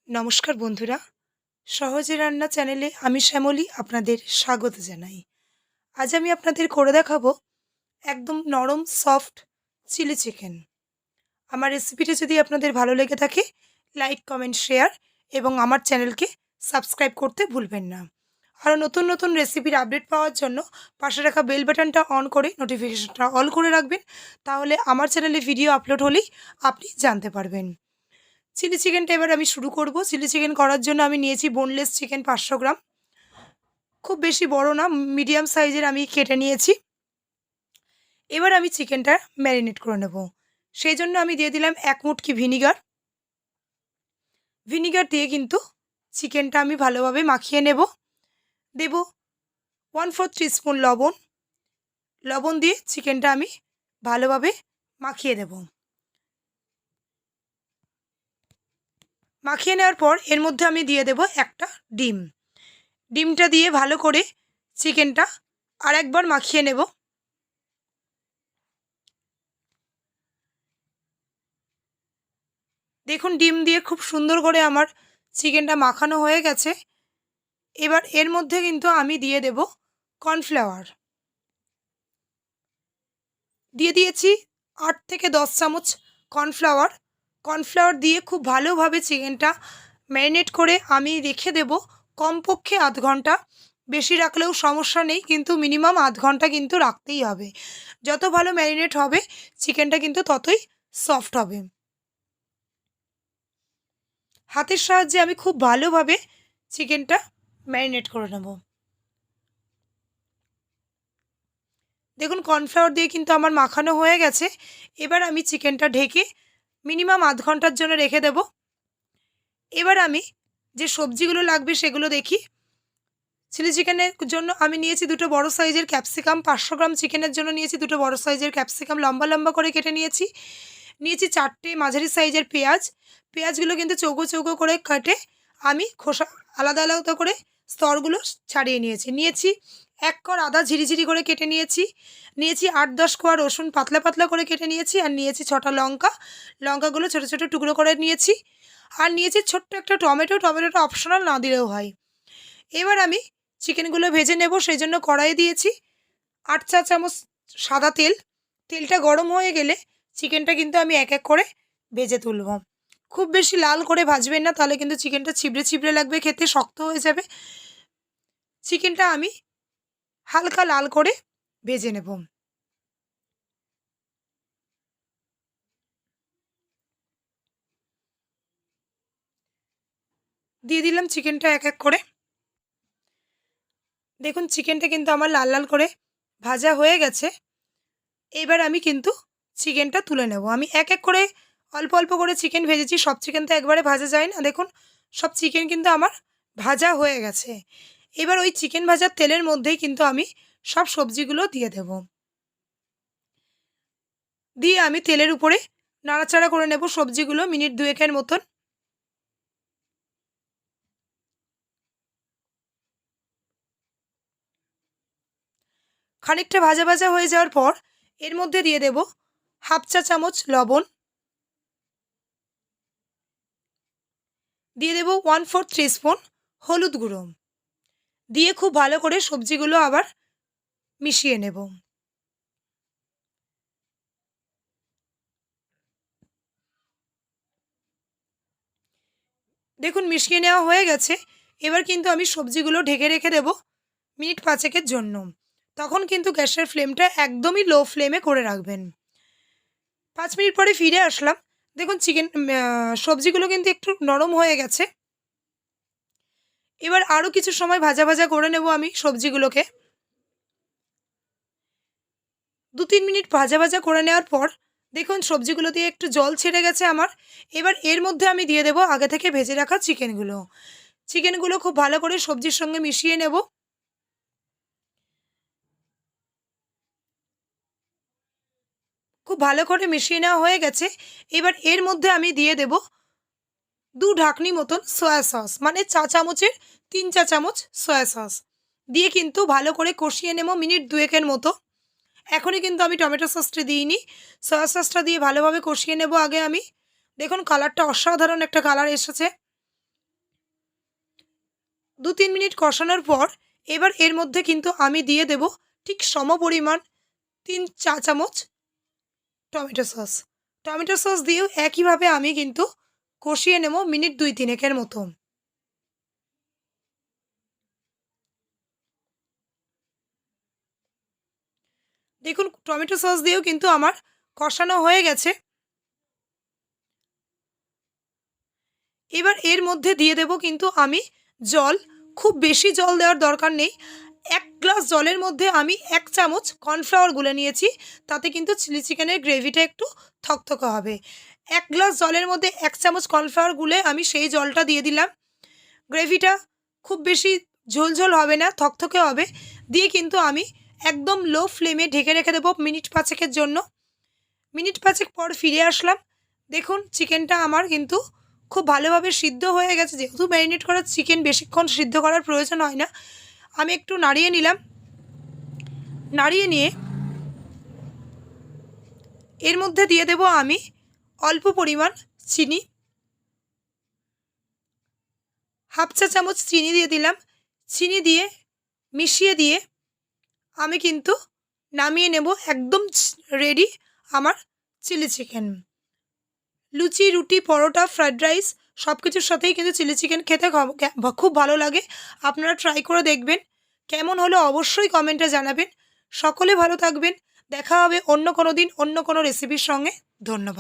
নমস্কার বন্ধুরা, সহজে রান্না চ্যানেলে আমি শ্যামলী আপনাদের স্বাগত জানাই। আজ আমি আপনাদের করে দেখাবো একদম নরম সফট চিলি চিকেন। আমার রেসিপিটা যদি আপনাদের ভালো লেগে থাকে, লাইক, কমেন্ট, শেয়ার এবং আমার চ্যানেলকে সাবস্ক্রাইব করতে ভুলবেন না। আরও নতুন নতুন রেসিপির আপডেট পাওয়ার জন্য পাশে রাখা বেল বাটনটা অন করে নোটিফিকেশনটা অল করে রাখবেন। তাহলে আমার চ্যানেলে ভিডিও আপলোড হলেই আপনি জানতে পারবেন। চিলি চিকেনটা এবার আমি শুরু করব। চিলি চিকেন করার জন্য আমি নিয়েছি বোনলেস চিকেন 500 গ্রাম। খুব বেশি বড় না, মিডিয়াম সাইজের আমি কেটে নিয়েছি। এবার আমি চিকেনটা ম্যারিনেট করে নেব। সেই জন্য আমি দিয়ে দিলাম 1 মুটকি ভিনিগার। ভিনিগার দিয়ে কিন্তু চিকেনটা আমি ভালোভাবে মাখিয়ে নেব। দেব 1/4 টিস্পুন লবণ। লবণ দিয়ে চিকেনটা আমি ভালোভাবে মাখিয়ে দেব। মাখিয়ে নেওয়ার পর এর মধ্যে আমি দিয়ে দেব একটা ডিম। ডিমটা দিয়ে ভালো করে চিকেনটা আরেকবার মাখিয়ে নেব। দেখুন, ডিম দিয়ে খুব সুন্দর করে আমার চিকেনটা মাখানো হয়ে গেছে। এবার এর মধ্যে কিন্তু আমি দিয়ে দেব কর্নফ্লাওয়ার। দিয়ে দিয়েছি 8 থেকে 10 চামচ কর্নফ্লাওয়ার। কর্নফ্লাওয়ার দিয়ে খুব ভালোভাবে চিকেনটা ম্যারিনেট করে আমি রেখে দেব কমপক্ষে আধ ঘন্টা। বেশি রাখলেও সমস্যা নেই, কিন্তু মিনিমাম আধ ঘন্টা কিন্তু রাখতেই হবে। যত ভালো ম্যারিনেট হবে চিকেনটা কিন্তু ততই সফট হবে। হাতের সাহায্যে আমি খুব ভালোভাবে চিকেনটা ম্যারিনেট করে নেব। দেখুন, কর্নফ্লাওয়ার দিয়ে কিন্তু আমার মাখানো হয়ে গেছে। এবার আমি চিকেনটা ঢেকে মিনিমাম আধ ঘন্টার জন্য রেখে দেব। এবার আমি যে সবজিগুলো লাগবে সেগুলো দেখি। চিলি চিকেনের জন্য আমি নিয়েছি 2টো বড় সাইজের ক্যাপসিকাম। 500 গ্রাম চিকেনের জন্য নিয়েছি 2টো বড় সাইজের ক্যাপসিকাম, লম্বা লম্বা করে কেটে নিয়েছি। নিয়েছি 4টে মাঝারি সাইজের পেঁয়াজ। পেঁয়াজগুলো কিন্তু চৌকো চৌকো করে কেটে আমি খোসা আলাদা আলাদা করে স্তরগুলো ছাড়িয়ে নিয়েছি। নিয়েছি 1 কোয়া আদা ঝিরিঝিরি করে কেটে নিয়েছি। নিয়েছি 8-10 কোয়া রসুন পাতলা পাতলা করে কেটে নিয়েছি। আর নিয়েছি 6টা লঙ্কা। লঙ্কাগুলো ছোটো ছোটো টুকরো করে নিয়েছি। আর নিয়েছি ছোট্ট একটা টমেটো। টমেটোটা অপশনাল, না দিলেও হয়। এবার আমি চিকেনগুলো ভেজে নেব। সেই জন্য কড়াইয়ে দিয়েছি 8 চা চামচ সাদা তেল। তেলটা গরম হয়ে গেলে চিকেনটা কিন্তু আমি এক এক করে ভেজে তুলব। খুব বেশি লাল করে ভাজবেন না, তাহলে কিন্তু চিকেনটা ছিবড়ে ছিবড়ে লাগবে, খেতে শক্ত হয়ে যাবে। চিকেনটা আমি হালকা লাল করে ভেজে নেব। দিয়ে দিলাম চিকেনটা এক এক করে। দেখুন, চিকেনটা কিন্তু আমার লাল লাল করে ভাজা হয়ে গেছে। এবার আমি কিন্তু চিকেনটা তুলে নেব। আমি এক এক করে অল্প অল্প করে চিকেন ভেজেছি। সব চিকেন তো একবারে ভাজা যায় না। দেখুন, সব চিকেন কিন্তু আমার ভাজা হয়ে গেছে। এবার ওই চিকেন ভাজার তেলের মধ্যেই কিন্তু আমি সব সবজিগুলো দিয়ে দেব। দিয়ে আমি তেলের উপরে নাড়াচাড়া করে নেব সবজিগুলো মিনিট 2-এর মতন। খানিকটা ভাজা ভাজা হয়ে যাওয়ার পর এর মধ্যে দিয়ে দেব হাফ চা চামচ লবণ। দিয়ে দেব 1/4 টিস্পুন হলুদ গুঁড়ো। দিয়ে খুব ভালো করে সবজিগুলো আবার মিশিয়ে নেব। দেখুন, মিশিয়ে নেওয়া হয়ে গেছে। এবার কিন্তু আমি সবজিগুলো ঢেকে রেখে দেব মিনিট 5-এর জন্য। তখন কিন্তু গ্যাসের ফ্লেমটা একদমই লো ফ্লেমে করে রাখবেন। 5 মিনিট পরে ফিরে আসলাম। দেখুন, সবজিগুলো কিন্তু একটু নরম হয়ে গেছে। এবার আরও কিছু সময় ভাজা ভাজা করে নেব আমি সবজিগুলোকে। 2-3 মিনিট ভাজা ভাজা করে নেওয়ার পর দেখুন সবজিগুলো দিয়ে একটু জল ছেড়ে গেছে আমার। এবার এর মধ্যে আমি দিয়ে দেব আগে থেকে ভেজে রাখা চিকেনগুলো। চিকেনগুলো খুব ভালো করে সবজির সঙ্গে মিশিয়ে নেব। খুব ভালো করে মিশিয়ে নেওয়া হয়ে গেছে। এবার এর মধ্যে আমি দিয়ে দেব 2 ঢাকনি মতন সয়া সস, মানে চা চামচের 3 চা চামচ সয়া সস। দিয়ে কিন্তু ভালো করে কষিয়ে নেব মিনিট 2-এর মতো। এখনই কিন্তু আমি টমেটো সসটা দিইনি। সয়া সসটা দিয়ে ভালোভাবে কষিয়ে নেব আগে আমি। দেখুন, কালারটা অসাধারণ একটা কালার এসেছে। 2-3 মিনিট কষানোর পর এবার এর মধ্যে কিন্তু আমি দিয়ে দেব ঠিক সমপরিমাণ 3 চা চামচ টমেটো সস। টমেটো সস দিয়েও একইভাবে আমি কিন্তু কষিয়ে নেব মিনিট 2-3 মতো। দেখুন টমেটো সস দিয়েও কিন্তু আমার কষানো হয়ে গেছে। এবার এর মধ্যে দিয়ে দেব কিন্তু আমি জল। খুব বেশি জল দেওয়ার দরকার নেই। 1 গ্লাস জলের মধ্যে আমি 1 চামচ কর্নফ্লাওয়ার গুলে নিয়েছি, তাতে কিন্তু চিলি চিকেনের গ্রেভিটা একটু থকথকে হবে। 1 গ্লাস জলের মধ্যে 1 চামচ কর্নফ্লাওয়ার গুলে আমি সেই জলটা দিয়ে দিলাম। গ্রেভিটা খুব বেশি ঝোলঝোল হবে না, থকথকে হবে। দিয়ে কিন্তু আমি একদম লো ফ্লেমে ঢেকে রেখে দেবো মিনিট 5 জন্য। মিনিট 5 পর ফিরে আসলাম। দেখুন চিকেনটা আমার কিন্তু খুব ভালোভাবে সিদ্ধ হয়ে গেছে। যেহেতু ম্যারিনেট করা চিকেন বেশিক্ষণ সিদ্ধ করার প্রয়োজন হয় না। আমি একটু নাড়িয়ে নিলাম। নাড়িয়ে নিয়ে এর মধ্যে দিয়ে দেব আমি অল্প পরিমাণ চিনি, 1/2 চা চামচ চিনি দিয়ে দিলাম। চিনি দিয়ে মিশিয়ে দিয়ে আমি কিন্তু নামিয়ে নেব। একদম রেডি আমার চিলি চিকেন। লুচি, রুটি, পরোটা, ফ্রায়েড রাইস সব কিছুর সাথেই কিন্তু চিলি চিকেন খেতে খুব ভালো লাগে। আপনারা ট্রাই করে দেখবেন। কেমন হলো অবশ্যই কমেন্টে জানাবেন। সকলে ভালো থাকবেন। দেখা হবে অন্য কোনো দিন অন্য কোনো রেসিপির সঙ্গে। ধন্যবাদ।